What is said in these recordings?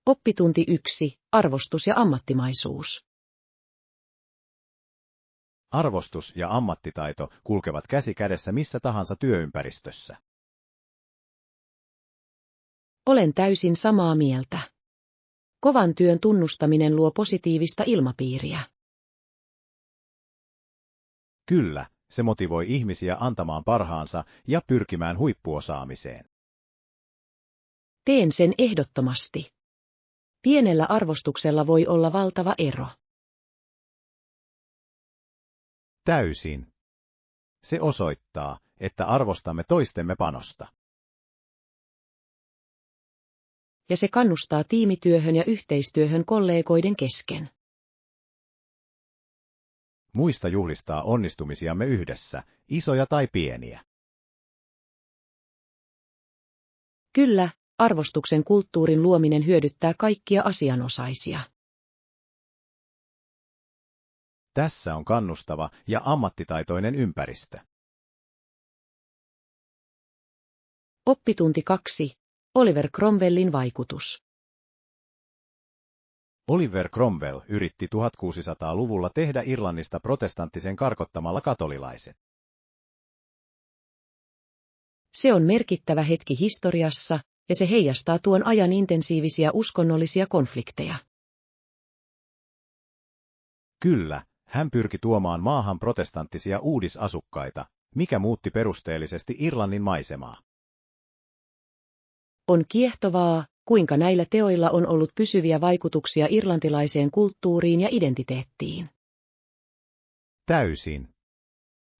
Oppitunti 1. Arvostus ja ammattimaisuus. Arvostus ja ammattitaito kulkevat käsi kädessä missä tahansa työympäristössä. Olen täysin samaa mieltä. Kovan työn tunnustaminen luo positiivista ilmapiiriä. Kyllä, se motivoi ihmisiä antamaan parhaansa ja pyrkimään huippuosaamiseen. Teen sen ehdottomasti. Pienellä arvostuksella voi olla valtava ero. Täysin. Se osoittaa, että arvostamme toistemme panosta. Ja se kannustaa tiimityöhön ja yhteistyöhön kollegoiden kesken. Muista juhlistaa onnistumisiamme yhdessä, isoja tai pieniä. Kyllä, arvostuksen kulttuurin luominen hyödyttää kaikkia asianosaisia. Tässä on kannustava ja ammattitaitoinen ympäristö. Oppitunti 2. Oliver Cromwellin vaikutus. Oliver Cromwell yritti 1600-luvulla tehdä Irlannista protestanttisen karkottamalla katolilaiset. Se on merkittävä hetki historiassa, ja se heijastaa tuon ajan intensiivisiä uskonnollisia konflikteja. Kyllä, hän pyrki tuomaan maahan protestanttisia uudisasukkaita, mikä muutti perusteellisesti Irlannin maisemaa. On kiehtovaa, kuinka näillä teoilla on ollut pysyviä vaikutuksia irlantilaiseen kulttuuriin ja identiteettiin. Täysin.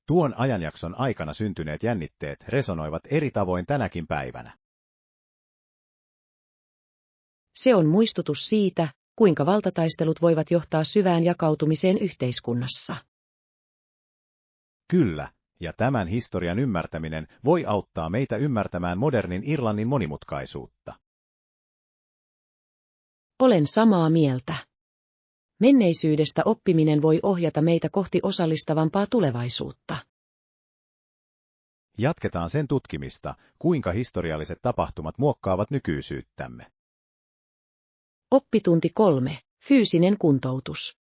Tuon ajanjakson aikana syntyneet jännitteet resonoivat eri tavoin tänäkin päivänä. Se on muistutus siitä, kuinka valtataistelut voivat johtaa syvään jakautumiseen yhteiskunnassa. Kyllä, ja tämän historian ymmärtäminen voi auttaa meitä ymmärtämään modernin Irlannin monimutkaisuutta. Olen samaa mieltä. Menneisyydestä oppiminen voi ohjata meitä kohti osallistavampaa tulevaisuutta. Jatketaan sen tutkimista, kuinka historialliset tapahtumat muokkaavat nykyisyyttämme. Oppitunti 3. Fyysinen kuntoutus.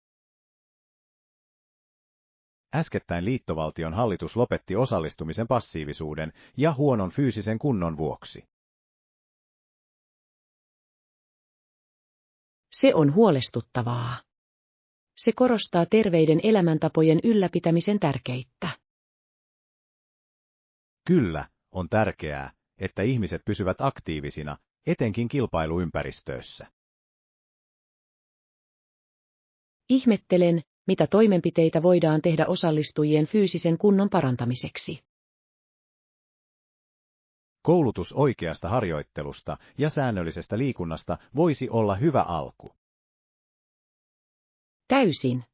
Äskettäin liittovaltion hallitus lopetti osallistumisen passiivisuuden ja huonon fyysisen kunnon vuoksi. Se on huolestuttavaa. Se korostaa terveiden elämäntapojen ylläpitämisen tärkeyttä. Kyllä, on tärkeää, että ihmiset pysyvät aktiivisina, etenkin kilpailuympäristöissä. Ihmettelen, mitä toimenpiteitä voidaan tehdä osallistujien fyysisen kunnon parantamiseksi. Koulutus oikeasta harjoittelusta ja säännöllisestä liikunnasta voisi olla hyvä alku. Täysin.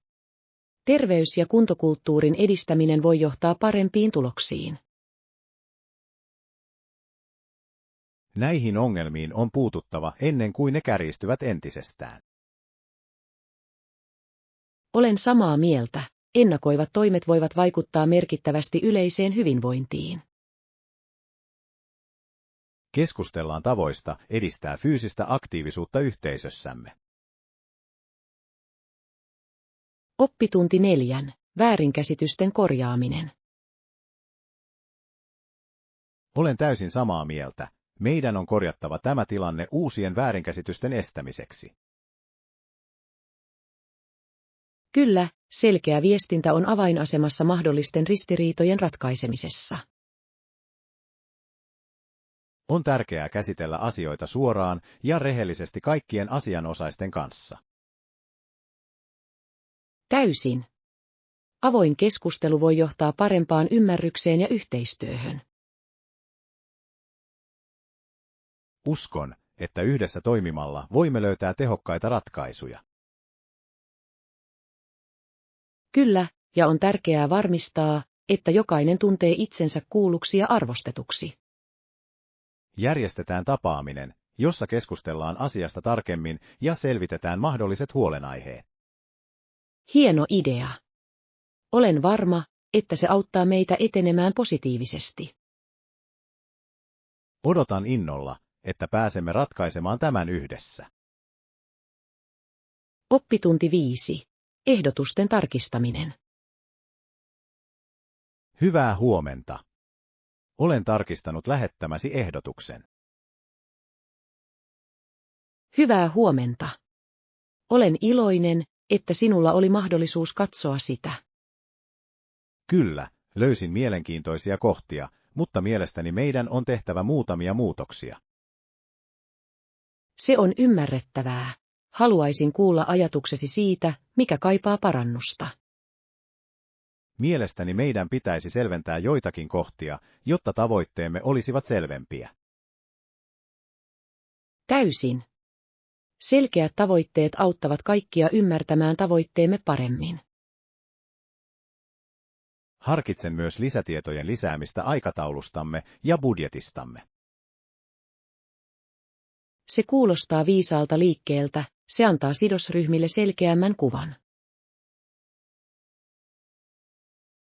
Terveys- ja kuntokulttuurin edistäminen voi johtaa parempiin tuloksiin. Näihin ongelmiin on puututtava ennen kuin ne kärjistyvät entisestään. Olen samaa mieltä. Ennakoivat toimet voivat vaikuttaa merkittävästi yleiseen hyvinvointiin. Keskustellaan tavoista edistää fyysistä aktiivisuutta yhteisössämme. Oppitunti 4. Väärinkäsitysten korjaaminen. Olen täysin samaa mieltä. Meidän on korjattava tämä tilanne uusien väärinkäsitysten estämiseksi. Kyllä, selkeä viestintä on avainasemassa mahdollisten ristiriitojen ratkaisemisessa. On tärkeää käsitellä asioita suoraan ja rehellisesti kaikkien asianosaisten kanssa. Täysin. Avoin keskustelu voi johtaa parempaan ymmärrykseen ja yhteistyöhön. Uskon, että yhdessä toimimalla voimme löytää tehokkaita ratkaisuja. Kyllä, ja on tärkeää varmistaa, että jokainen tuntee itsensä kuulluksi ja arvostetuksi. Järjestetään tapaaminen, jossa keskustellaan asiasta tarkemmin ja selvitetään mahdolliset huolenaiheet. Hieno idea. Olen varma, että se auttaa meitä etenemään positiivisesti. Odotan innolla, että pääsemme ratkaisemaan tämän yhdessä. Oppitunti 5. Ehdotusten tarkistaminen. Hyvää huomenta. Olen tarkistanut lähettämäsi ehdotuksen. Hyvää huomenta. Olen iloinen, että sinulla oli mahdollisuus katsoa sitä. Kyllä, löysin mielenkiintoisia kohtia, mutta mielestäni meidän on tehtävä muutamia muutoksia. Se on ymmärrettävää. Haluaisin kuulla ajatuksesi siitä, mikä kaipaa parannusta. Mielestäni meidän pitäisi selventää joitakin kohtia, jotta tavoitteemme olisivat selvempiä. Täysin. Selkeät tavoitteet auttavat kaikkia ymmärtämään tavoitteemme paremmin. Harkitsen myös lisätietojen lisäämistä aikataulustamme ja budjetistamme. Se kuulostaa viisaalta liikkeeltä, se antaa sidosryhmille selkeämmän kuvan.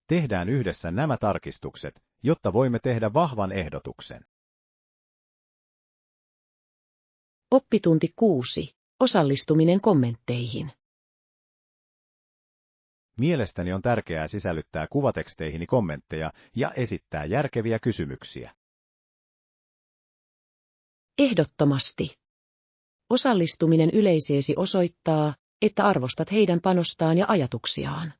Tehdään yhdessä nämä tarkistukset, jotta voimme tehdä vahvan ehdotuksen. Oppitunti 6. Osallistuminen kommentteihin. Mielestäni on tärkeää sisällyttää kuvateksteihini kommentteja ja esittää järkeviä kysymyksiä. Ehdottomasti. Osallistuminen yleiseesi osoittaa, että arvostat heidän panostaan ja ajatuksiaan.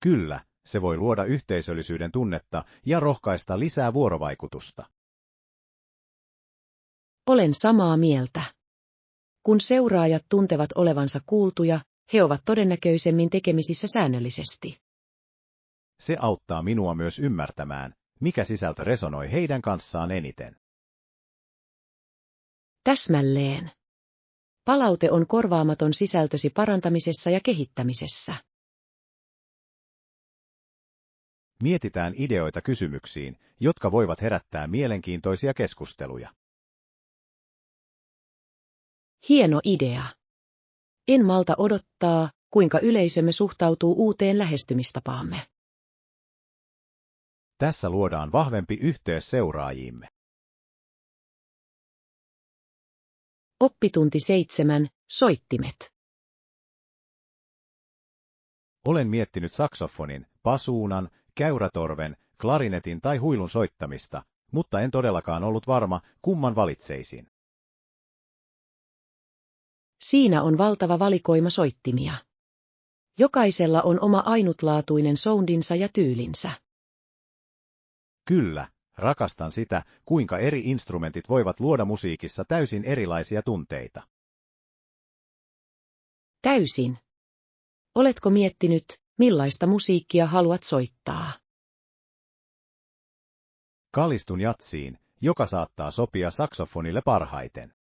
Kyllä, se voi luoda yhteisöllisyyden tunnetta ja rohkaista lisää vuorovaikutusta. Olen samaa mieltä. Kun seuraajat tuntevat olevansa kuultuja, he ovat todennäköisemmin tekemisissä säännöllisesti. Se auttaa minua myös ymmärtämään, mikä sisältö resonoi heidän kanssaan eniten. Täsmälleen. Palaute on korvaamaton sisältösi parantamisessa ja kehittämisessä. Mietitään ideoita kysymyksiin, jotka voivat herättää mielenkiintoisia keskusteluja. Hieno idea. En malta odottaa, kuinka yleisömme suhtautuu uuteen lähestymistapaamme. Tässä luodaan vahvempi yhteys seuraajiimme. Oppitunti 7. Soittimet. Olen miettinyt saksofonin, basuunan, käyrätorven, klarinetin tai huilun soittamista, mutta en todellakaan ollut varma, kumman valitseisin. Siinä on valtava valikoima soittimia. Jokaisella on oma ainutlaatuinen soundinsa ja tyylinsä. Kyllä, rakastan sitä, kuinka eri instrumentit voivat luoda musiikissa täysin erilaisia tunteita. Täysin. Oletko miettinyt, millaista musiikkia haluat soittaa? Kalistun jatsiin, joka saattaa sopia saksofonille parhaiten.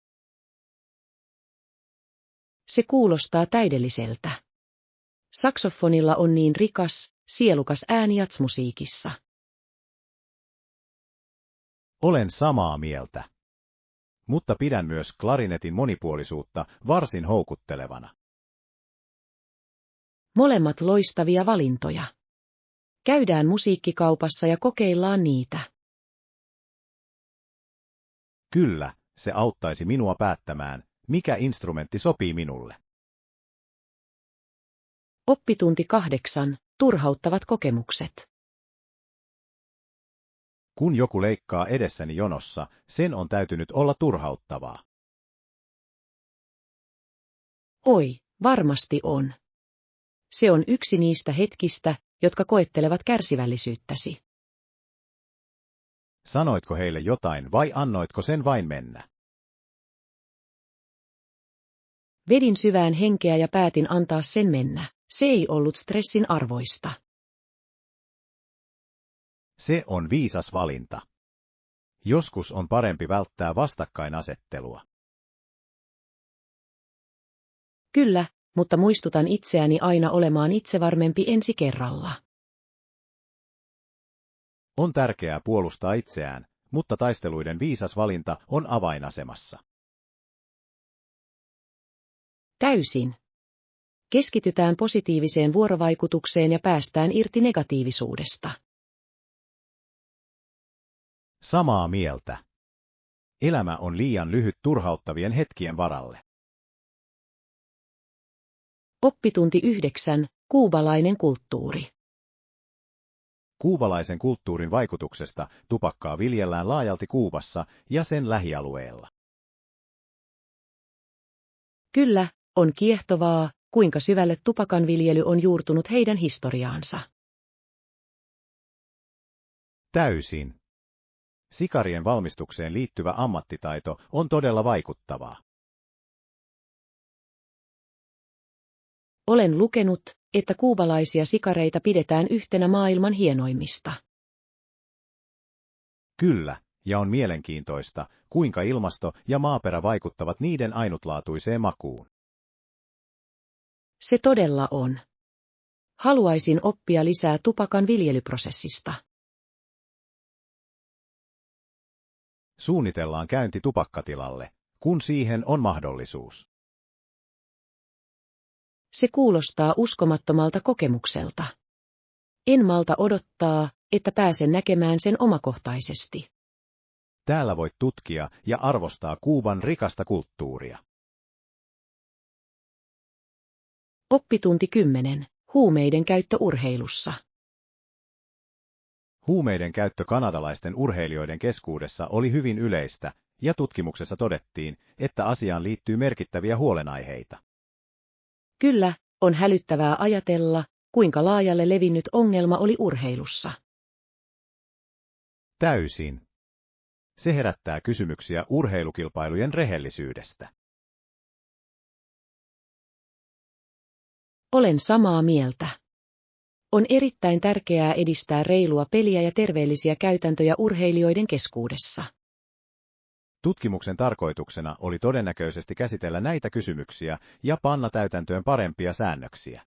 Se kuulostaa täydelliseltä. Saksofonilla on niin rikas, sielukas ääni jatsmusiikissa. Olen samaa mieltä. Mutta pidän myös klarinetin monipuolisuutta varsin houkuttelevana. Molemmat loistavia valintoja. Käydään musiikkikaupassa ja kokeillaan niitä. Kyllä, se auttaisi minua päättämään, mikä instrumentti sopii minulle. Oppitunti 8. Turhauttavat kokemukset. Kun joku leikkaa edessäni jonossa, sen on täytynyt olla turhauttavaa. Oi, varmasti on. Se on yksi niistä hetkistä, jotka koettelevat kärsivällisyyttäsi. Sanoitko heille jotain vai annoitko sen vain mennä? Vedin syvään henkeä ja päätin antaa sen mennä. Se ei ollut stressin arvoista. Se on viisas valinta. Joskus on parempi välttää vastakkainasettelua. Kyllä, mutta muistutan itseäni aina olemaan itsevarmempi ensi kerralla. On tärkeää puolustaa itseään, mutta taisteluiden viisas valinta on avainasemassa. Täysin. Keskitytään positiiviseen vuorovaikutukseen ja päästään irti negatiivisuudesta. Samaa mieltä. Elämä on liian lyhyt turhauttavien hetkien varalle. Oppitunti 9. Kuubalainen kulttuuri. Kuubalaisen kulttuurin vaikutuksesta tupakkaa viljellään laajalti Kuubassa ja sen lähialueella. Kyllä, on kiehtovaa, kuinka syvälle tupakan viljely on juurtunut heidän historiaansa. Täysin. Sikarien valmistukseen liittyvä ammattitaito on todella vaikuttavaa. Olen lukenut, että kuubalaisia sikareita pidetään yhtenä maailman hienoimmista. Kyllä, ja on mielenkiintoista, kuinka ilmasto ja maaperä vaikuttavat niiden ainutlaatuiseen makuun. Se todella on. Haluaisin oppia lisää tupakan viljelyprosessista. Suunnitellaan käynti tupakkatilalle, kun siihen on mahdollisuus. Se kuulostaa uskomattomalta kokemukselta. En malta odottaa, että pääsen näkemään sen omakohtaisesti. Täällä voit tutkia ja arvostaa Kuuban rikasta kulttuuria. Oppitunti 10. Huumeiden käyttö urheilussa. Huumeiden käyttö kanadalaisten urheilijoiden keskuudessa oli hyvin yleistä, ja tutkimuksessa todettiin, että asiaan liittyy merkittäviä huolenaiheita. Kyllä, on hälyttävää ajatella, kuinka laajalle levinnyt ongelma oli urheilussa. Täysin. Se herättää kysymyksiä urheilukilpailujen rehellisyydestä. Olen samaa mieltä. On erittäin tärkeää edistää reilua peliä ja terveellisiä käytäntöjä urheilijoiden keskuudessa. Tutkimuksen tarkoituksena oli todennäköisesti käsitellä näitä kysymyksiä ja panna täytäntöön parempia säännöksiä.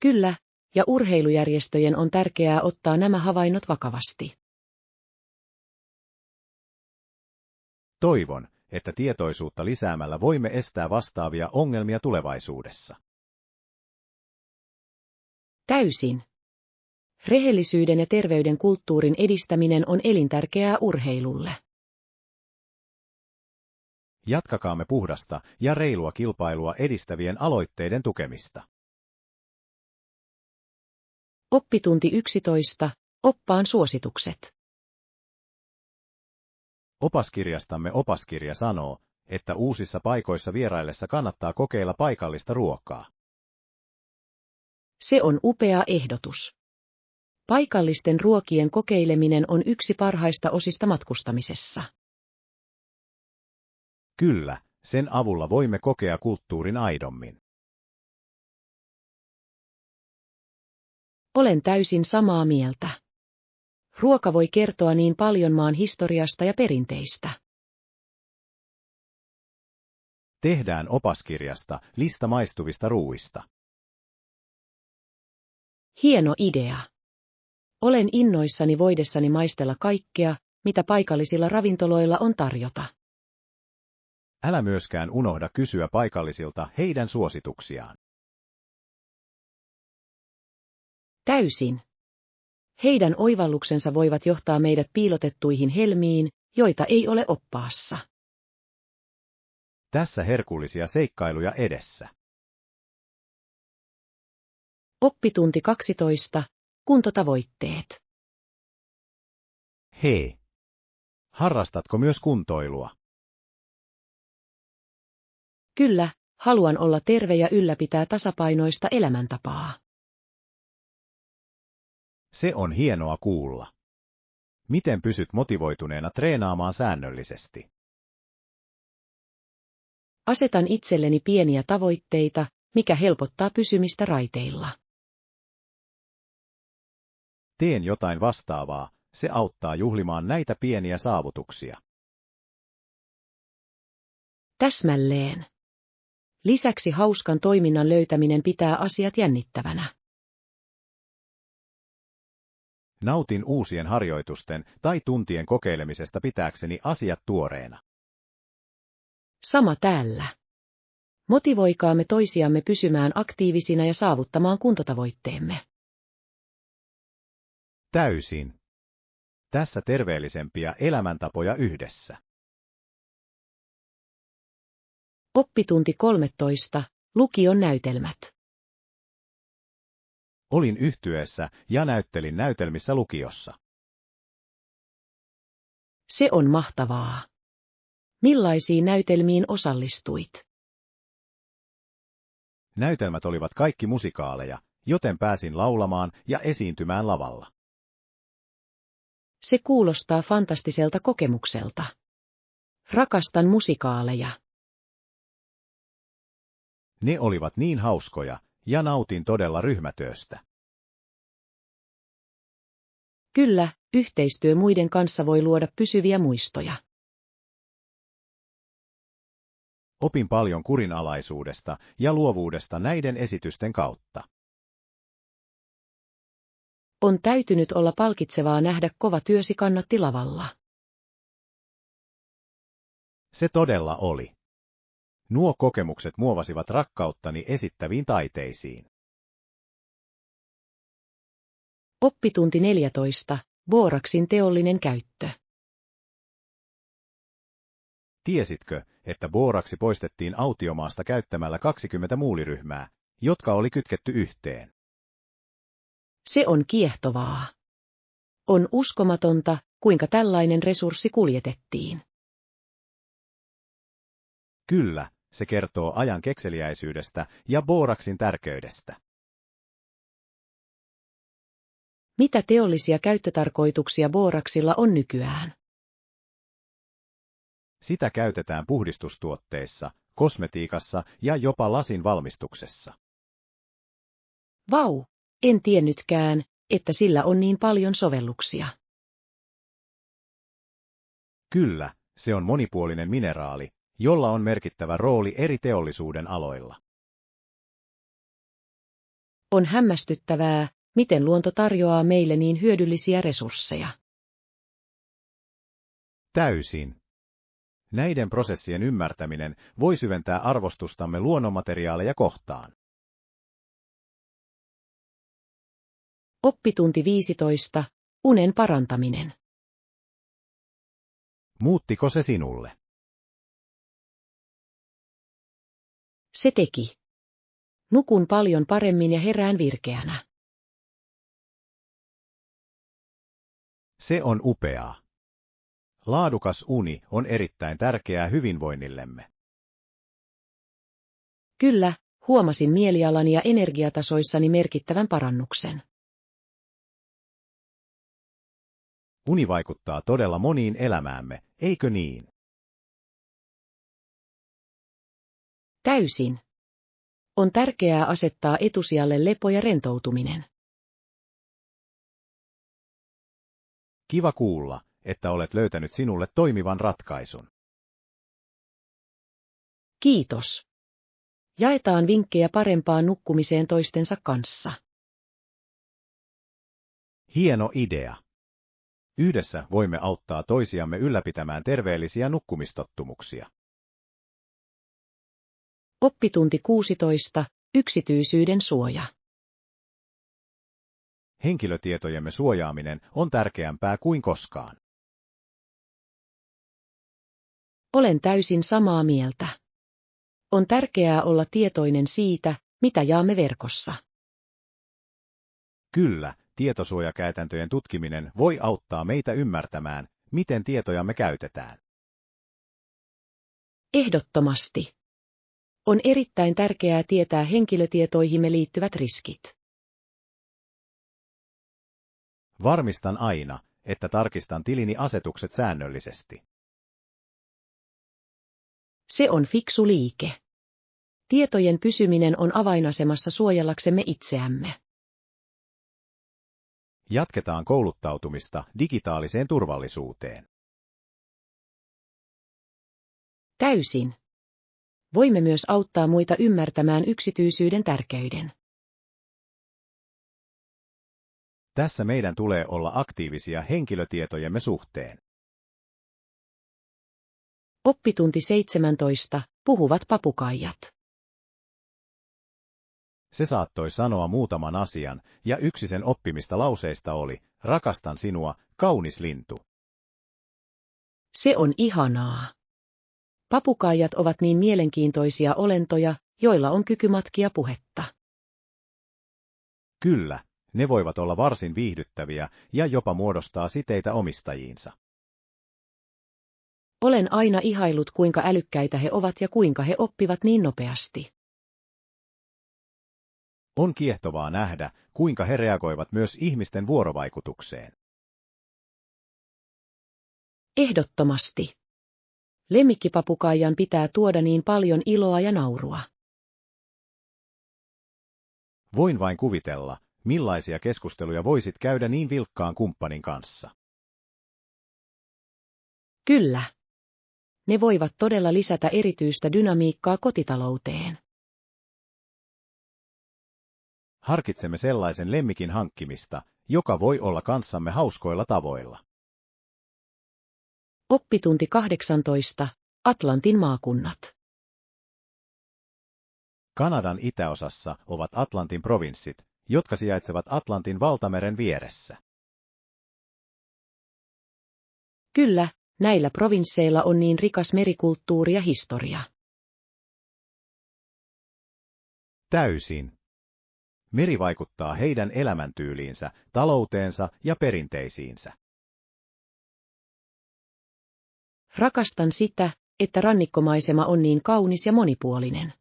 Kyllä, ja urheilujärjestöjen on tärkeää ottaa nämä havainnot vakavasti. Toivon, että tietoisuutta lisäämällä voimme estää vastaavia ongelmia tulevaisuudessa. Täysin. Rehellisyyden ja terveyden kulttuurin edistäminen on elintärkeää urheilulle. Jatkakaamme puhdasta ja reilua kilpailua edistävien aloitteiden tukemista. Oppitunti 11. Oppaan suositukset. Opaskirjastamme opaskirja sanoo, että uusissa paikoissa vieraillessa kannattaa kokeilla paikallista ruokaa. Se on upea ehdotus. Paikallisten ruokien kokeileminen on yksi parhaista osista matkustamisessa. Kyllä, sen avulla voimme kokea kulttuurin aidommin. Olen täysin samaa mieltä. Ruoka voi kertoa niin paljon maan historiasta ja perinteistä. Tehdään opaskirjasta lista maistuvista ruuista. Hieno idea. Olen innoissani voidessani maistella kaikkea, mitä paikallisilla ravintoloilla on tarjota. Älä myöskään unohda kysyä paikallisilta heidän suosituksiaan. Täysin. Heidän oivalluksensa voivat johtaa meidät piilotettuihin helmiin, joita ei ole oppaassa. Tässä herkullisia seikkailuja edessä. Oppitunti 12. Kuntotavoitteet. Hei! Harrastatko myös kuntoilua? Kyllä, haluan olla terve ja ylläpitää tasapainoista elämäntapaa. Se on hienoa kuulla. Miten pysyt motivoituneena treenaamaan säännöllisesti? Asetan itselleni pieniä tavoitteita, mikä helpottaa pysymistä raiteilla. Teen jotain vastaavaa, se auttaa juhlimaan näitä pieniä saavutuksia. Täsmälleen. Lisäksi hauskan toiminnan löytäminen pitää asiat jännittävänä. Nautin uusien harjoitusten tai tuntien kokeilemisesta pitääkseni asiat tuoreena. Sama täällä. Motivoikaamme toisiamme pysymään aktiivisina ja saavuttamaan kuntotavoitteemme. Täysin. Tässä terveellisempiä elämäntapoja yhdessä. Oppitunti 13. Lukion näytelmät. Olin yhtyeessä ja näyttelin näytelmissä lukiossa. Se on mahtavaa. Millaisiin näytelmiin osallistuit? Näytelmät olivat kaikki musikaaleja, joten pääsin laulamaan ja esiintymään lavalla. Se kuulostaa fantastiselta kokemukselta. Rakastan musikaaleja. Ne olivat niin hauskoja, ja nautin todella ryhmätyöstä. Kyllä, yhteistyö muiden kanssa voi luoda pysyviä muistoja. Opin paljon kurinalaisuudesta ja luovuudesta näiden esitysten kautta. On täytynyt olla palkitsevaa nähdä kova työsi kannatti lavalla. Se todella oli. Nuo kokemukset muovasivat rakkauttani esittäviin taiteisiin. Oppitunti 14. Boraksin teollinen käyttö. Tiesitkö, että booraksi poistettiin autiomaasta käyttämällä 20 muuliryhmää, jotka oli kytketty yhteen? Se on kiehtovaa. On uskomatonta, kuinka tällainen resurssi kuljetettiin. Kyllä, se kertoo ajan kekseliäisyydestä ja booraksin tärkeydestä. Mitä teollisia käyttötarkoituksia booraksilla on nykyään? Sitä käytetään puhdistustuotteissa, kosmetiikassa ja jopa lasin valmistuksessa. Vau, en tiennytkään, että sillä on niin paljon sovelluksia. Kyllä, se on monipuolinen mineraali, jolla on merkittävä rooli eri teollisuuden aloilla. On hämmästyttävää, miten luonto tarjoaa meille niin hyödyllisiä resursseja. Täysin. Näiden prosessien ymmärtäminen voi syventää arvostustamme luonnonmateriaaleja kohtaan. Oppitunti 15. Unen parantaminen. Muuttiko se sinulle? Se teki. Nukun paljon paremmin ja herään virkeänä. Se on upeaa. Laadukas uni on erittäin tärkeää hyvinvoinnillemme. Kyllä, huomasin mielialani ja energiatasoissani merkittävän parannuksen. Uni vaikuttaa todella moniin elämäämme, eikö niin? Täysin. On tärkeää asettaa etusijalle lepo ja rentoutuminen. Kiva kuulla, että olet löytänyt sinulle toimivan ratkaisun. Kiitos. Jaetaan vinkkejä parempaan nukkumiseen toistensa kanssa. Hieno idea. Yhdessä voimme auttaa toisiamme ylläpitämään terveellisiä nukkumistottumuksia. Oppitunti 16. Yksityisyyden suoja. Henkilötietojemme suojaaminen on tärkeämpää kuin koskaan. Olen täysin samaa mieltä. On tärkeää olla tietoinen siitä, mitä jaamme verkossa. Kyllä, tietosuojakäytäntöjen tutkiminen voi auttaa meitä ymmärtämään, miten tietojamme käytetään. Ehdottomasti. On erittäin tärkeää tietää henkilötietoihimme liittyvät riskit. Varmistan aina, että tarkistan tilini asetukset säännöllisesti. Se on fiksu liike. Tietojen pysyminen on avainasemassa suojellaksemme itseämme. Jatketaan kouluttautumista digitaaliseen turvallisuuteen. Täysin. Voimme myös auttaa muita ymmärtämään yksityisyyden tärkeyden. Tässä meidän tulee olla aktiivisia henkilötietojemme suhteen. Oppitunti 17. Puhuvat papukaijat. Se saattoi sanoa muutaman asian, ja yksi sen oppimista lauseista oli, rakastan sinua, kaunis lintu. Se on ihanaa. Papukaijat ovat niin mielenkiintoisia olentoja, joilla on kyky matkia puhetta. Kyllä, ne voivat olla varsin viihdyttäviä ja jopa muodostaa siteitä omistajiinsa. Olen aina ihaillut, kuinka älykkäitä he ovat ja kuinka he oppivat niin nopeasti. On kiehtovaa nähdä, kuinka he reagoivat myös ihmisten vuorovaikutukseen. Ehdottomasti. Lemmikkipapukaijan pitää tuoda niin paljon iloa ja naurua. Voin vain kuvitella, millaisia keskusteluja voisit käydä niin vilkkaan kumppanin kanssa. Kyllä. Ne voivat todella lisätä erityistä dynamiikkaa kotitalouteen. Harkitsemme sellaisen lemmikin hankkimista, joka voi olla kanssamme hauskoilla tavoilla. Oppitunti 18. Atlantin maakunnat. Kanadan itäosassa ovat Atlantin provinssit, jotka sijaitsevat Atlantin valtameren vieressä. Kyllä, näillä provinsseilla on niin rikas merikulttuuri ja historia. Täysin. Meri vaikuttaa heidän elämäntyyliinsä, talouteensa ja perinteisiinsä. Rakastan sitä, että rannikkomaisema on niin kaunis ja monipuolinen.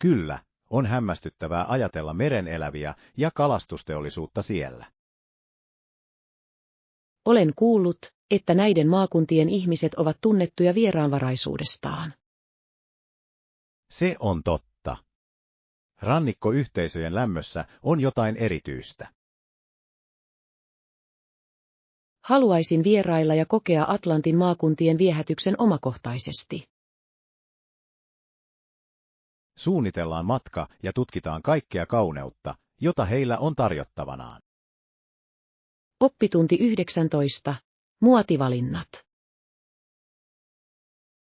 Kyllä, on hämmästyttävää ajatella meren eläviä ja kalastusteollisuutta siellä. Olen kuullut, että näiden maakuntien ihmiset ovat tunnettuja vieraanvaraisuudestaan. Se on totta. Rannikkoyhteisöjen lämmössä on jotain erityistä. Haluaisin vierailla ja kokea Atlantin maakuntien viehätyksen omakohtaisesti. Suunnitellaan matka ja tutkitaan kaikkea kauneutta, jota heillä on tarjottavanaan. Oppitunti 19. Muotivalinnat.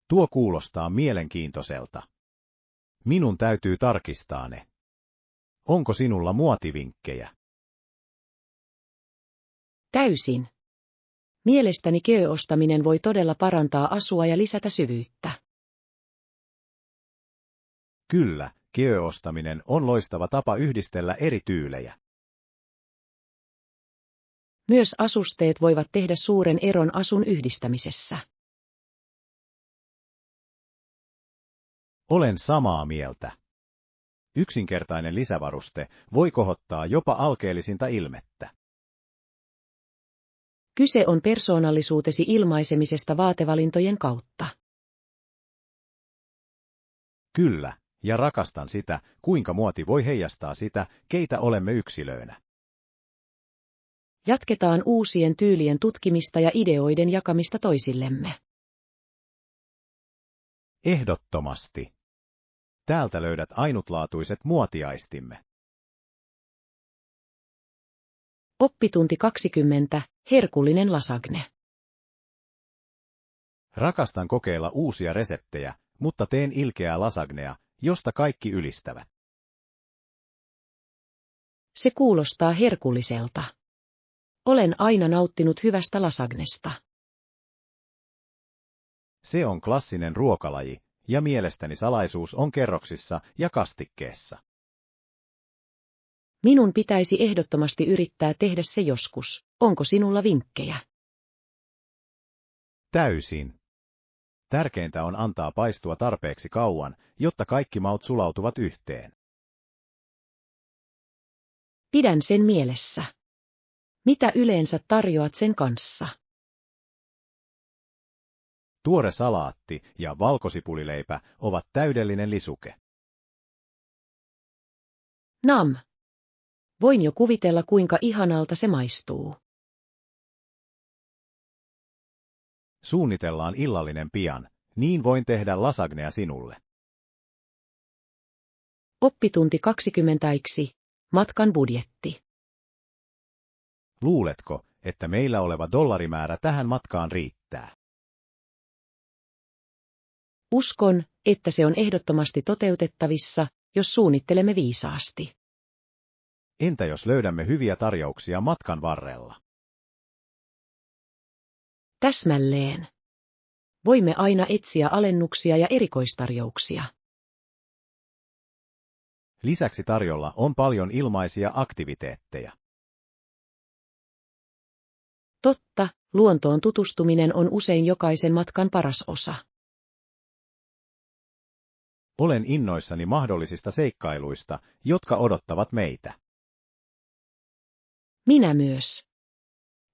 Tuo kuulostaa mielenkiintoiselta. Minun täytyy tarkistaa ne. Onko sinulla muotivinkkejä? Täysin. Mielestäni kööostaminen voi todella parantaa asua ja lisätä syvyyttä. Kyllä, kööostaminen on loistava tapa yhdistellä eri tyylejä. Myös asusteet voivat tehdä suuren eron asun yhdistämisessä. Olen samaa mieltä. Yksinkertainen lisävaruste voi kohottaa jopa alkeellisinta ilmettä. Kyse on persoonallisuutesi ilmaisemisesta vaatevalintojen kautta. Kyllä, ja rakastan sitä, kuinka muoti voi heijastaa sitä, keitä olemme yksilöinä. Jatketaan uusien tyylien tutkimista ja ideoiden jakamista toisillemme. Ehdottomasti. Täältä löydät ainutlaatuiset muotiaistimme. Oppitunti 20. Herkullinen lasagne. Rakastan kokeilla uusia reseptejä, mutta teen ilkeää lasagnea, josta kaikki ylistävät. Se kuulostaa herkulliselta. Olen aina nauttinut hyvästä lasagnesta. Se on klassinen ruokalaji, ja mielestäni salaisuus on kerroksissa ja kastikkeessa. Minun pitäisi ehdottomasti yrittää tehdä se joskus. Onko sinulla vinkkejä? Täysin. Tärkeintä on antaa paistua tarpeeksi kauan, jotta kaikki maut sulautuvat yhteen. Pidän sen mielessä. Mitä yleensä tarjoat sen kanssa? Tuore salaatti ja valkosipulileipä ovat täydellinen lisuke. Nam. Voin jo kuvitella, kuinka ihanalta se maistuu. Suunnitellaan illallinen pian, niin voin tehdä lasagnea sinulle. Oppitunti 20. Matkan budjetti. Luuletko, että meillä oleva dollarimäärä tähän matkaan riittää? Uskon, että se on ehdottomasti toteutettavissa, jos suunnittelemme viisaasti. Entä jos löydämme hyviä tarjouksia matkan varrella? Täsmälleen. Voimme aina etsiä alennuksia ja erikoistarjouksia. Lisäksi tarjolla on paljon ilmaisia aktiviteetteja. Totta, luontoon tutustuminen on usein jokaisen matkan paras osa. Olen innoissani mahdollisista seikkailuista, jotka odottavat meitä. Minä myös.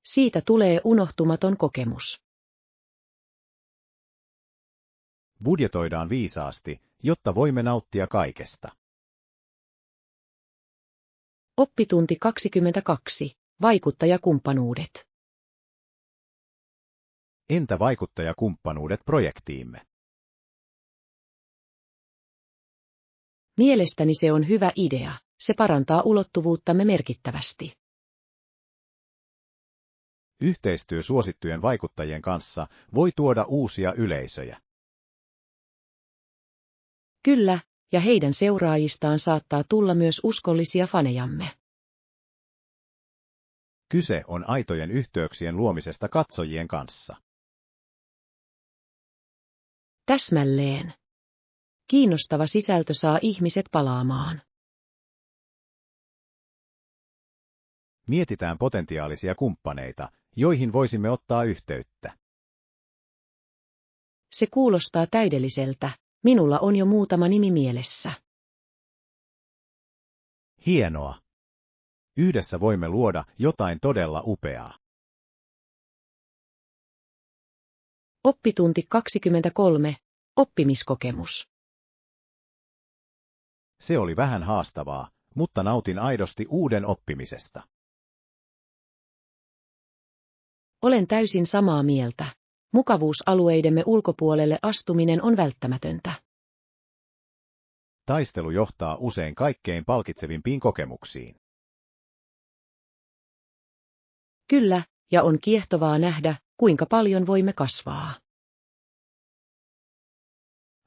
Siitä tulee unohtumaton kokemus. Budjetoidaan viisaasti, jotta voimme nauttia kaikesta. Oppitunti 22. Vaikuttajakumppanuudet. Entä vaikuttajakumppanuudet projektiimme? Mielestäni se on hyvä idea, se parantaa ulottuvuuttamme merkittävästi. Yhteistyö suosittujen vaikuttajien kanssa voi tuoda uusia yleisöjä. Kyllä, ja heidän seuraajistaan saattaa tulla myös uskollisia fanejamme. Kyse on aitojen yhteyksien luomisesta katsojien kanssa. Täsmälleen. Kiinnostava sisältö saa ihmiset palaamaan. Mietitään potentiaalisia kumppaneita, joihin voisimme ottaa yhteyttä. Se kuulostaa täydelliseltä, minulla on jo muutama nimi mielessä. Hienoa! Yhdessä voimme luoda jotain todella upeaa. Oppitunti 23. Oppimiskokemus. Se oli vähän haastavaa, mutta nautin aidosti uuden oppimisesta. Olen täysin samaa mieltä. Mukavuusalueidemme ulkopuolelle astuminen on välttämätöntä. Taistelu johtaa usein kaikkein palkitsevimpiin kokemuksiin. Kyllä, ja on kiehtovaa nähdä, kuinka paljon voimme kasvaa.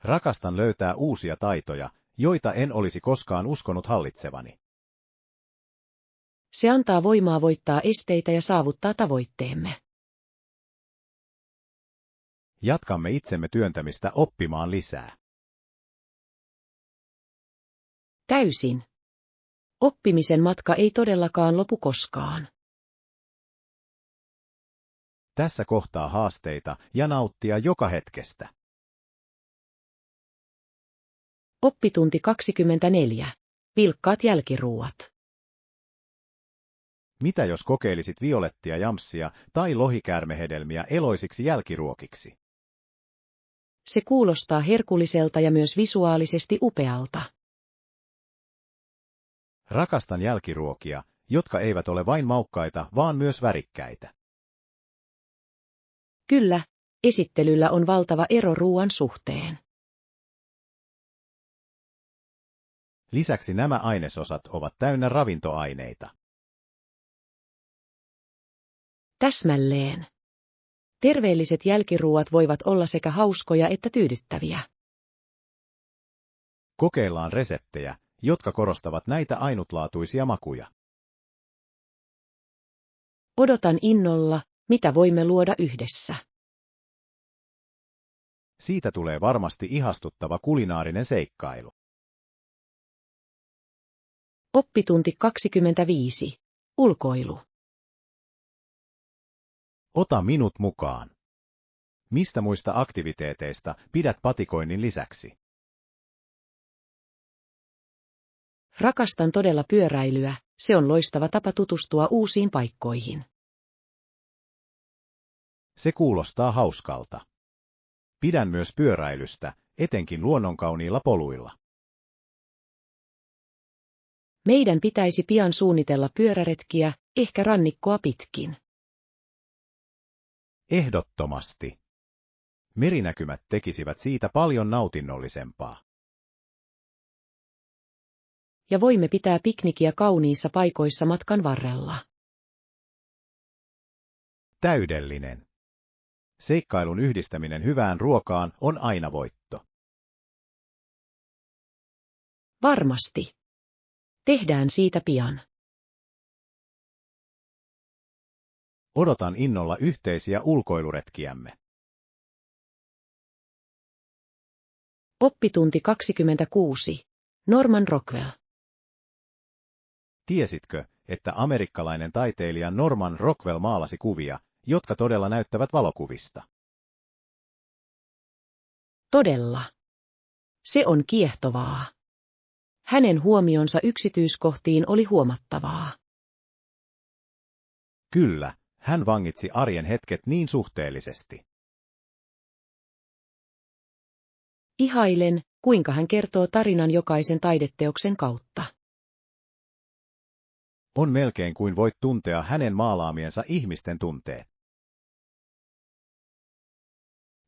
Rakastan löytää uusia taitoja, joita en olisi koskaan uskonut hallitsevani. Se antaa voimaa voittaa esteitä ja saavuttaa tavoitteemme. Jatkamme itsemme työntämistä oppimaan lisää. Täysin. Oppimisen matka ei todellakaan lopu koskaan. Tässä kohtaa haasteita ja nauttia joka hetkestä. Oppitunti 24. Vilkkaat jälkiruuat. Mitä jos kokeilisit violettia jamssia tai lohikäärmehedelmiä eloisiksi jälkiruokiksi? Se kuulostaa herkulliselta ja myös visuaalisesti upealta. Rakastan jälkiruokia, jotka eivät ole vain maukkaita, vaan myös värikkäitä. Kyllä, esittelyllä on valtava ero ruoan suhteen. Lisäksi nämä ainesosat ovat täynnä ravintoaineita. Täsmälleen. Terveelliset jälkiruuat voivat olla sekä hauskoja että tyydyttäviä. Kokeillaan reseptejä, jotka korostavat näitä ainutlaatuisia makuja. Odotan innolla, mitä voimme luoda yhdessä. Siitä tulee varmasti ihastuttava kulinaarinen seikkailu. Oppitunti 25. Ulkoilu. Ota minut mukaan. Mistä muista aktiviteeteista pidät patikoinnin lisäksi? Rakastan todella pyöräilyä, se on loistava tapa tutustua uusiin paikkoihin. Se kuulostaa hauskalta. Pidän myös pyöräilystä, etenkin luonnonkauniilla poluilla. Meidän pitäisi pian suunnitella pyöräretkiä, ehkä rannikkoa pitkin. Ehdottomasti. Merinäkymät tekisivät siitä paljon nautinnollisempaa. Ja voimme pitää piknikiä kauniissa paikoissa matkan varrella. Täydellinen. Seikkailun yhdistäminen hyvään ruokaan on aina voitto. Varmasti. Tehdään siitä pian. Odotan innolla yhteisiä ulkoiluretkiämme. Oppitunti 26. Norman Rockwell. Tiesitkö, että amerikkalainen taiteilija Norman Rockwell maalasi kuvia, jotka todella näyttävät valokuvista? Todella. Se on kiehtovaa. Hänen huomionsa yksityiskohtiin oli huomattavaa. Kyllä, hän vangitsi arjen hetket niin suhteellisesti. Ihailen, kuinka hän kertoo tarinan jokaisen taideteoksen kautta. On melkein kuin voit tuntea hänen maalaamiensa ihmisten tunteet.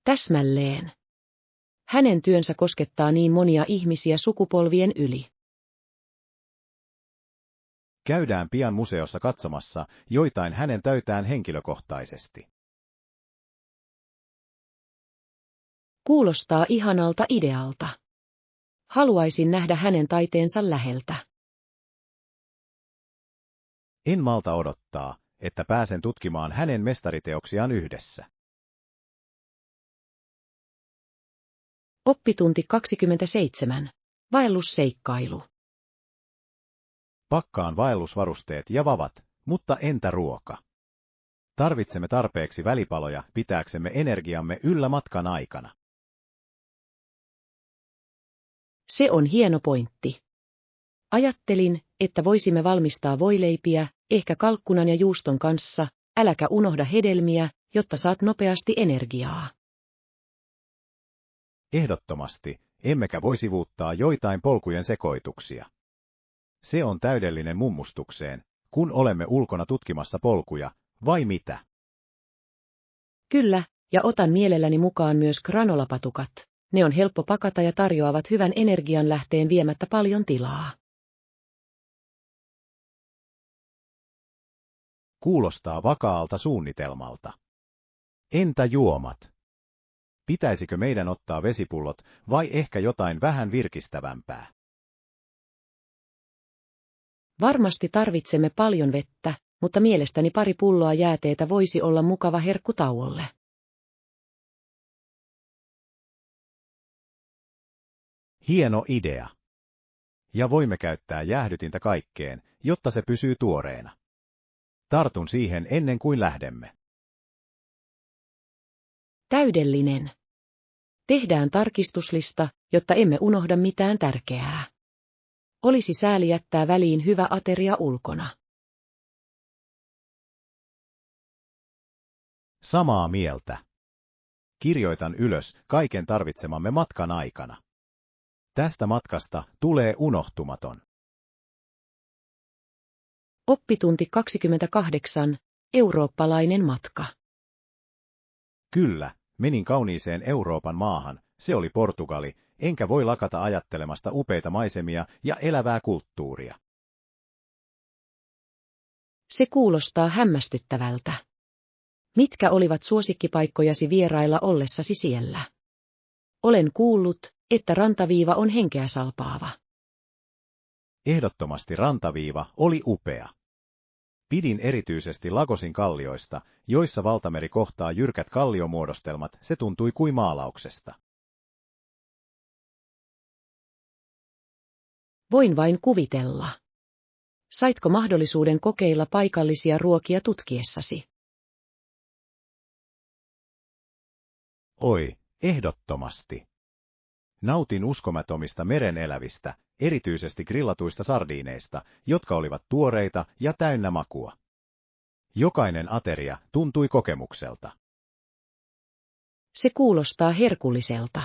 Täsmälleen. Hänen työnsä koskettaa niin monia ihmisiä sukupolvien yli. Käydään pian museossa katsomassa joitain hänen töitään henkilökohtaisesti. Kuulostaa ihanalta idealta. Haluaisin nähdä hänen taiteensa läheltä. En malta odottaa, että pääsen tutkimaan hänen mestariteoksiaan yhdessä. Oppitunti 27. Vaellusseikkailu. Pakkaan vaellusvarusteet ja vavat, mutta entä ruoka? Tarvitsemme tarpeeksi välipaloja pitääksemme energiamme yllä matkan aikana. Se on hieno pointti. Ajattelin, että voisimme valmistaa voileipiä, ehkä kalkkunan ja juuston kanssa, äläkä unohda hedelmiä, jotta saat nopeasti energiaa. Ehdottomasti, emmekä voi sivuuttaa joitain polkujen sekoituksia. Se on täydellinen mummustukseen, kun olemme ulkona tutkimassa polkuja, vai mitä? Kyllä, ja otan mielelläni mukaan myös granolapatukat. Ne on helppo pakata ja tarjoavat hyvän energianlähteen viemättä paljon tilaa. Kuulostaa vakaalta suunnitelmalta. Entä juomat? Pitäisikö meidän ottaa vesipullot vai ehkä jotain vähän virkistävämpää? Varmasti tarvitsemme paljon vettä, mutta mielestäni pari pulloa jääteetä voisi olla mukava herkku tauolle. Hieno idea. Ja voimme käyttää jäähdytintä kaikkeen, jotta se pysyy tuoreena. Tartun siihen ennen kuin lähdemme. Täydellinen. Tehdään tarkistuslista, jotta emme unohda mitään tärkeää. Olisi sääli jättää väliin hyvä ateria ulkona. Samaa mieltä. Kirjoitan ylös kaiken tarvitsemamme matkan aikana. Tästä matkasta tulee unohtumaton. Oppitunti 28. Eurooppalainen matka. Kyllä, menin kauniiseen Euroopan maahan, se oli Portugali, enkä voi lakata ajattelemasta upeita maisemia ja elävää kulttuuria. Se kuulostaa hämmästyttävältä. Mitkä olivat suosikkipaikkojasi vierailla ollessasi siellä? Olen kuullut, että rantaviiva on henkeä salpaava. Ehdottomasti rantaviiva oli upea. Pidin erityisesti Lagosin kallioista, joissa valtameri kohtaa jyrkät kalliomuodostelmat, se tuntui kuin maalauksesta. Voin vain kuvitella. Saitko mahdollisuuden kokeilla paikallisia ruokia tutkiessasi? Oi, ehdottomasti. Nautin uskomattomista merenelävistä, erityisesti grillatuista sardiineista, jotka olivat tuoreita ja täynnä makua. Jokainen ateria tuntui kokemukselta. Se kuulostaa herkulliselta.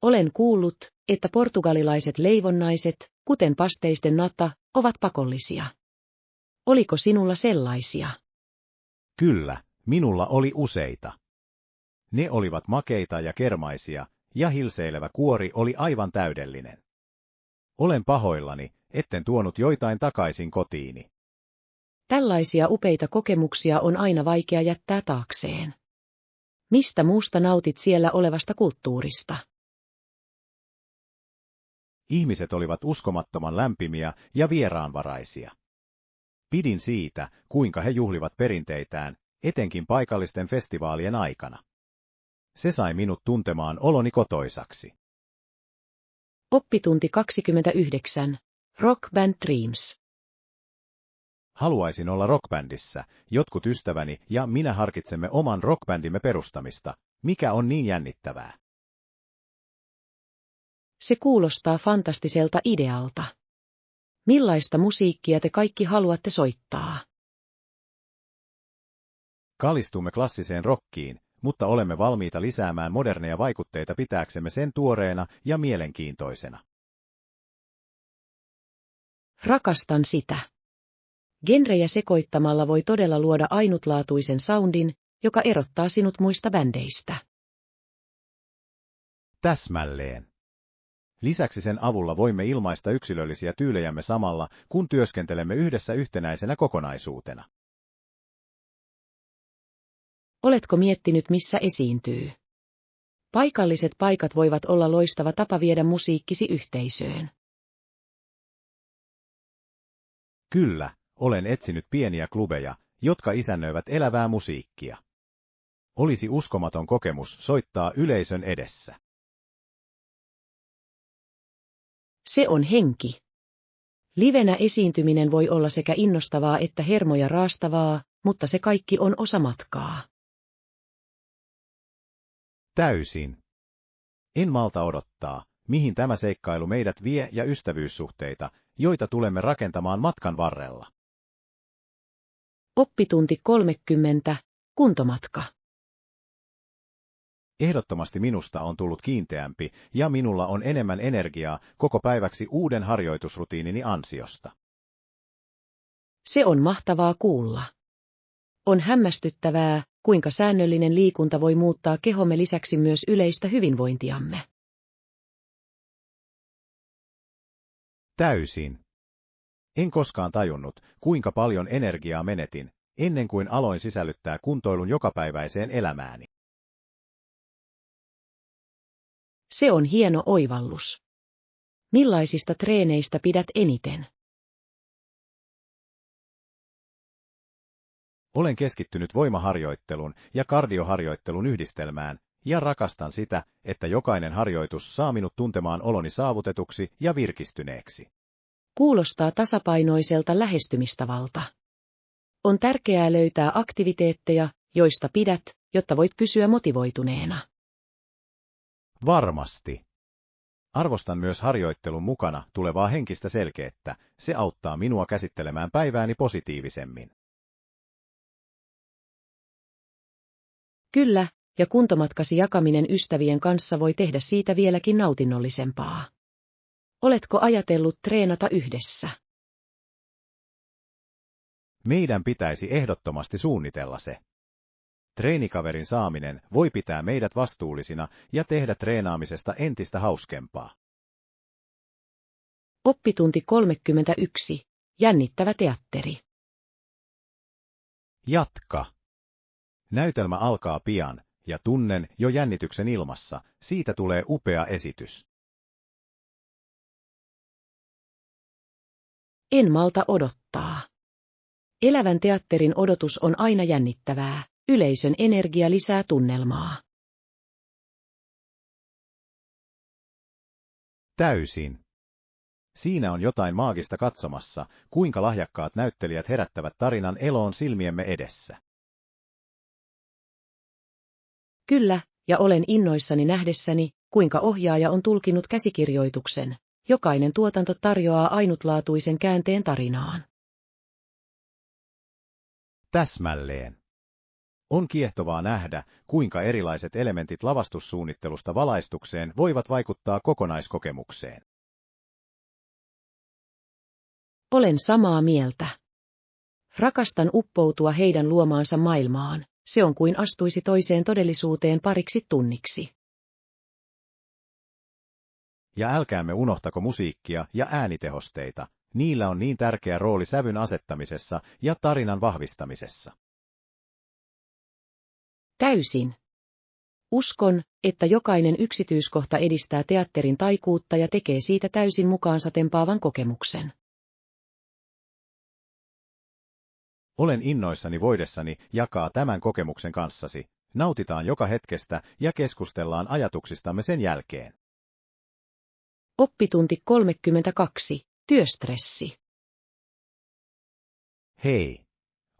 Olen kuullut, että portugalilaiset leivonnaiset, kuten pasteisten nata, ovat pakollisia. Oliko sinulla sellaisia? Kyllä, minulla oli useita. Ne olivat makeita ja kermaisia, ja hilseilevä kuori oli aivan täydellinen. Olen pahoillani, etten tuonut joitain takaisin kotiini. Tällaisia upeita kokemuksia on aina vaikea jättää taakseen. Mistä muusta nautit siellä olevasta kulttuurista? Ihmiset olivat uskomattoman lämpimiä ja vieraanvaraisia. Pidin siitä, kuinka he juhlivat perinteitään, etenkin paikallisten festivaalien aikana. Se sai minut tuntemaan oloni kotoisaksi. Oppitunti 29. Rock Band Dreams. Haluaisin olla rockbändissä. Jotkut ystäväni ja minä harkitsemme oman rockbändimme perustamista. Mikä on niin jännittävää? Se kuulostaa fantastiselta idealta. Millaista musiikkia te kaikki haluatte soittaa? Kalistumme klassiseen rockiin, mutta olemme valmiita lisäämään moderneja vaikutteita pitääksemme sen tuoreena ja mielenkiintoisena. Rakastan sitä. Genrejä sekoittamalla voi todella luoda ainutlaatuisen soundin, joka erottaa sinut muista bändeistä. Täsmälleen. Lisäksi sen avulla voimme ilmaista yksilöllisiä tyylejämme samalla, kun työskentelemme yhdessä yhtenäisenä kokonaisuutena. Oletko miettinyt, missä esiintyy? Paikalliset paikat voivat olla loistava tapa viedä musiikkisi yhteisöön. Kyllä, olen etsinyt pieniä klubeja, jotka isännöivät elävää musiikkia. Olisi uskomaton kokemus soittaa yleisön edessä. Se on henki. Livenä esiintyminen voi olla sekä innostavaa että hermoja raastavaa, mutta se kaikki on osa matkaa. Täysin. En malta odottaa, mihin tämä seikkailu meidät vie ja ystävyyssuhteita, joita tulemme rakentamaan matkan varrella. Oppitunti 30. Kuntomatka. Ehdottomasti minusta on tullut kiinteämpi ja minulla on enemmän energiaa koko päiväksi uuden harjoitusrutiinini ansiosta. Se on mahtavaa kuulla. On hämmästyttävää, kuinka säännöllinen liikunta voi muuttaa kehomme lisäksi myös yleistä hyvinvointiamme. Täysin. En koskaan tajunnut, kuinka paljon energiaa menetin, ennen kuin aloin sisällyttää kuntoilun jokapäiväiseen elämääni. Se on hieno oivallus. Millaisista treeneistä pidät eniten? Olen keskittynyt voimaharjoittelun ja kardioharjoittelun yhdistelmään, ja rakastan sitä, että jokainen harjoitus saa minut tuntemaan oloni saavutetuksi ja virkistyneeksi. Kuulostaa tasapainoiselta lähestymistavalta. On tärkeää löytää aktiviteetteja, joista pidät, jotta voit pysyä motivoituneena. Varmasti. Arvostan myös harjoittelun mukana tulevaa henkistä selkeyttä, se auttaa minua käsittelemään päivääni positiivisemmin. Kyllä, ja kuntomatkasi jakaminen ystävien kanssa voi tehdä siitä vieläkin nautinnollisempaa. Oletko ajatellut treenata yhdessä? Meidän pitäisi ehdottomasti suunnitella se. Treenikaverin saaminen voi pitää meidät vastuullisina ja tehdä treenaamisesta entistä hauskempaa. Oppitunti 31. Jännittävä teatteri. Jatka. Näytelmä alkaa pian, ja tunnen jo jännityksen ilmassa, siitä tulee upea esitys. En malta odottaa. Elävän teatterin odotus on aina jännittävää, yleisön energia lisää tunnelmaa. Täysin. Siinä on jotain maagista katsomassa, kuinka lahjakkaat näyttelijät herättävät tarinan eloon silmiemme edessä. Kyllä, ja olen innoissani nähdessäni, kuinka ohjaaja on tulkinnut käsikirjoituksen. Jokainen tuotanto tarjoaa ainutlaatuisen käänteen tarinaan. Täsmälleen. On kiehtovaa nähdä, kuinka erilaiset elementit lavastussuunnittelusta valaistukseen voivat vaikuttaa kokonaiskokemukseen. Olen samaa mieltä. Rakastan uppoutua heidän luomaansa maailmaan, se on kuin astuisi toiseen todellisuuteen pariksi tunniksi. Ja älkäämme unohtako musiikkia ja äänitehosteita, niillä on niin tärkeä rooli sävyn asettamisessa ja tarinan vahvistamisessa. Täysin. Uskon, että jokainen yksityiskohta edistää teatterin taikuutta ja tekee siitä täysin mukaansa tempaavan kokemuksen. Olen innoissani voidessani jakaa tämän kokemuksen kanssasi, nautitaan joka hetkestä ja keskustellaan ajatuksistamme sen jälkeen. Oppitunti 32. Työstressi. Hei,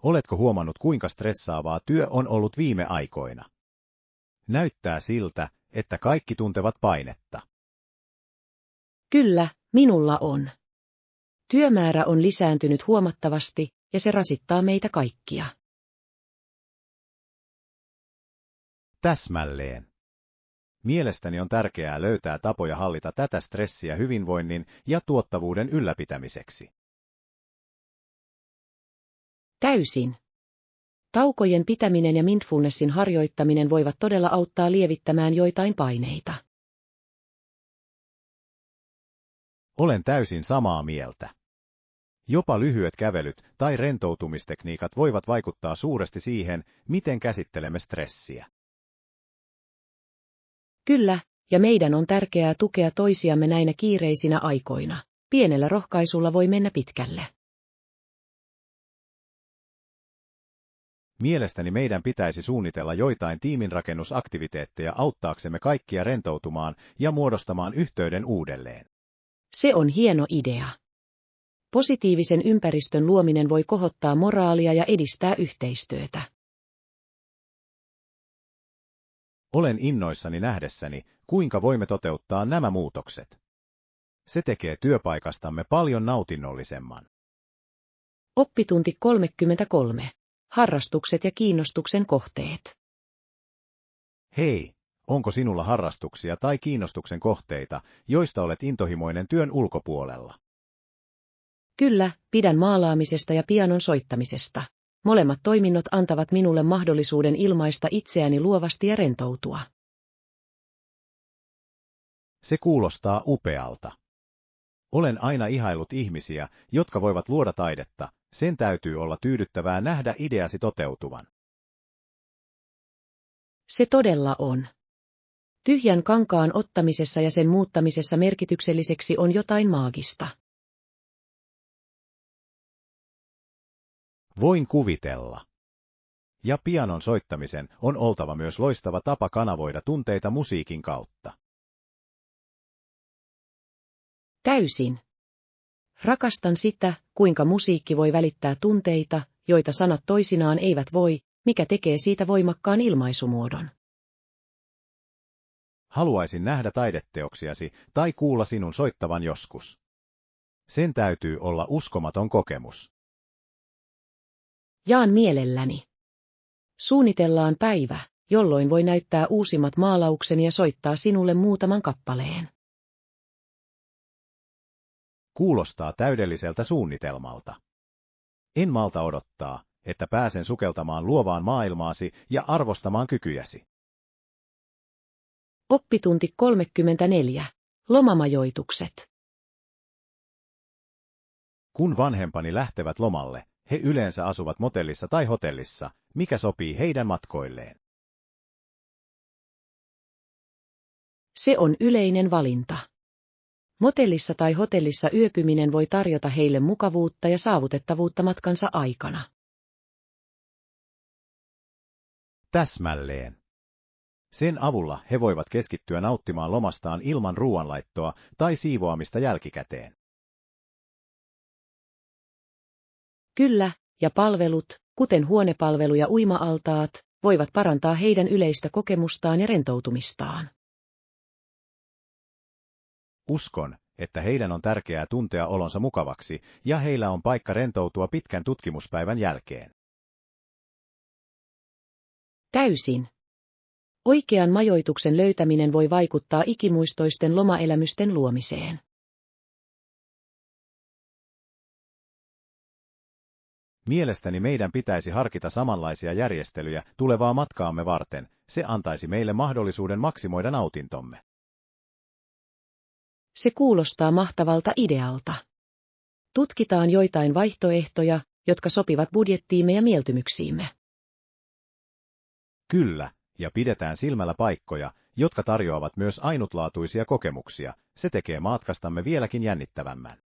oletko huomannut kuinka stressaavaa työ on ollut viime aikoina? Näyttää siltä, että kaikki tuntevat painetta. Kyllä, minulla on. Työmäärä on lisääntynyt huomattavasti, ja se rasittaa meitä kaikkia. Täsmälleen. Mielestäni on tärkeää löytää tapoja hallita tätä stressiä hyvinvoinnin ja tuottavuuden ylläpitämiseksi. Täysin. Taukojen pitäminen ja mindfulnessin harjoittaminen voivat todella auttaa lievittämään joitain paineita. Olen täysin samaa mieltä. Jopa lyhyet kävelyt tai rentoutumistekniikat voivat vaikuttaa suuresti siihen, miten käsittelemme stressiä. Kyllä, ja meidän on tärkeää tukea toisiamme näinä kiireisinä aikoina. Pienellä rohkaisulla voi mennä pitkälle. Mielestäni meidän pitäisi suunnitella joitain tiiminrakennusaktiviteetteja auttaaksemme kaikkia rentoutumaan ja muodostamaan yhteyden uudelleen. Se on hieno idea. Positiivisen ympäristön luominen voi kohottaa moraalia ja edistää yhteistyötä. Olen innoissani nähdessäni, kuinka voimme toteuttaa nämä muutokset. Se tekee työpaikastamme paljon nautinnollisemman. Oppitunti 33. Harrastukset ja kiinnostuksen kohteet. Hei, onko sinulla harrastuksia tai kiinnostuksen kohteita, joista olet intohimoinen työn ulkopuolella? Kyllä, pidän maalaamisesta ja pianon soittamisesta. Molemmat toiminnot antavat minulle mahdollisuuden ilmaista itseäni luovasti ja rentoutua. Se kuulostaa upealta. Olen aina ihaillut ihmisiä, jotka voivat luoda taidetta, sen täytyy olla tyydyttävää nähdä ideasi toteutuvan. Se todella on. Tyhjän kankaan ottamisessa ja sen muuttamisessa merkitykselliseksi on jotain maagista. Voin kuvitella. Ja pianon soittamisen on oltava myös loistava tapa kanavoida tunteita musiikin kautta. Täysin. Rakastan sitä, kuinka musiikki voi välittää tunteita, joita sanat toisinaan eivät voi, mikä tekee siitä voimakkaan ilmaisumuodon. Haluaisin nähdä taideteoksiasi tai kuulla sinun soittavan joskus. Sen täytyy olla uskomaton kokemus. Jaan mielelläni. Suunnitellaan päivä, jolloin voi näyttää uusimmat maalaukseni ja soittaa sinulle muutaman kappaleen. Kuulostaa täydelliseltä suunnitelmalta. En malta odottaa, että pääsen sukeltamaan luovaan maailmaasi ja arvostamaan kykyjäsi. Oppitunti 34. Lomamajoitukset. Kun vanhempani lähtevät lomalle, he yleensä asuvat motellissa tai hotellissa, mikä sopii heidän matkoilleen. Se on yleinen valinta. Motellissa tai hotellissa yöpyminen voi tarjota heille mukavuutta ja saavutettavuutta matkansa aikana. Täsmälleen. Sen avulla he voivat keskittyä nauttimaan lomastaan ilman ruoanlaittoa tai siivoamista jälkikäteen. Kyllä, ja palvelut, kuten huonepalvelu ja uima-altaat, voivat parantaa heidän yleistä kokemustaan ja rentoutumistaan. Uskon, että heidän on tärkeää tuntea olonsa mukavaksi, ja heillä on paikka rentoutua pitkän tutkimuspäivän jälkeen. Täysin. Oikean majoituksen löytäminen voi vaikuttaa ikimuistoisten lomaelämysten luomiseen. Mielestäni meidän pitäisi harkita samanlaisia järjestelyjä tulevaa matkaamme varten, se antaisi meille mahdollisuuden maksimoida nautintomme. Se kuulostaa mahtavalta idealta. Tutkitaan joitain vaihtoehtoja, jotka sopivat budjettiimme ja mieltymyksiimme. Kyllä, ja pidetään silmällä paikkoja, jotka tarjoavat myös ainutlaatuisia kokemuksia, se tekee matkastamme vieläkin jännittävämmän.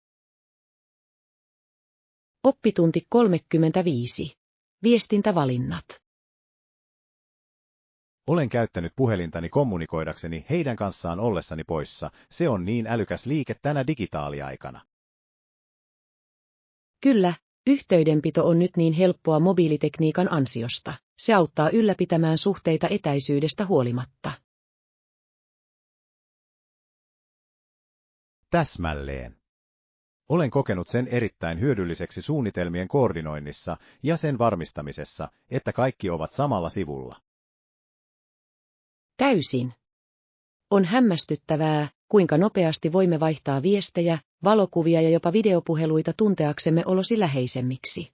Oppitunti 35. Viestintävalinnat. Olen käyttänyt puhelintani kommunikoidakseni heidän kanssaan ollessani poissa, se on niin älykäs liike tänä digitaaliaikana. Kyllä, yhteydenpito on nyt niin helppoa mobiilitekniikan ansiosta. Se auttaa ylläpitämään suhteita etäisyydestä huolimatta. Täsmälleen. Olen kokenut sen erittäin hyödylliseksi suunnitelmien koordinoinnissa ja sen varmistamisessa, että kaikki ovat samalla sivulla. Täysin. On hämmästyttävää, kuinka nopeasti voimme vaihtaa viestejä, valokuvia ja jopa videopuheluita tunteaksemme olosi läheisemmiksi.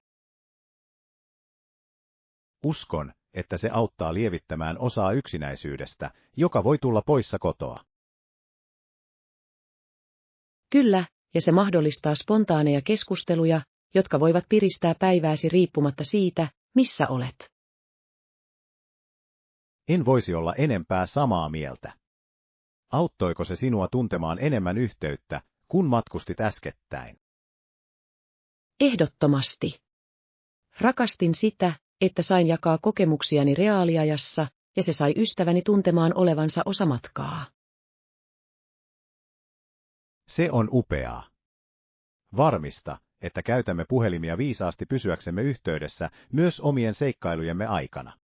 Uskon, että se auttaa lievittämään osaa yksinäisyydestä, joka voi tulla poissa kotoa. Kyllä, ja se mahdollistaa spontaaneja keskusteluja, jotka voivat piristää päivääsi riippumatta siitä, missä olet. En voisi olla enempää samaa mieltä. Auttoiko se sinua tuntemaan enemmän yhteyttä, kun matkustit äskettäin? Ehdottomasti. Rakastin sitä, että sain jakaa kokemuksiani reaaliajassa, ja se sai ystäväni tuntemaan olevansa osa matkaa. Se on upeaa. Varmista, että käytämme puhelimia viisaasti pysyäksemme yhteydessä myös omien seikkailujemme aikana.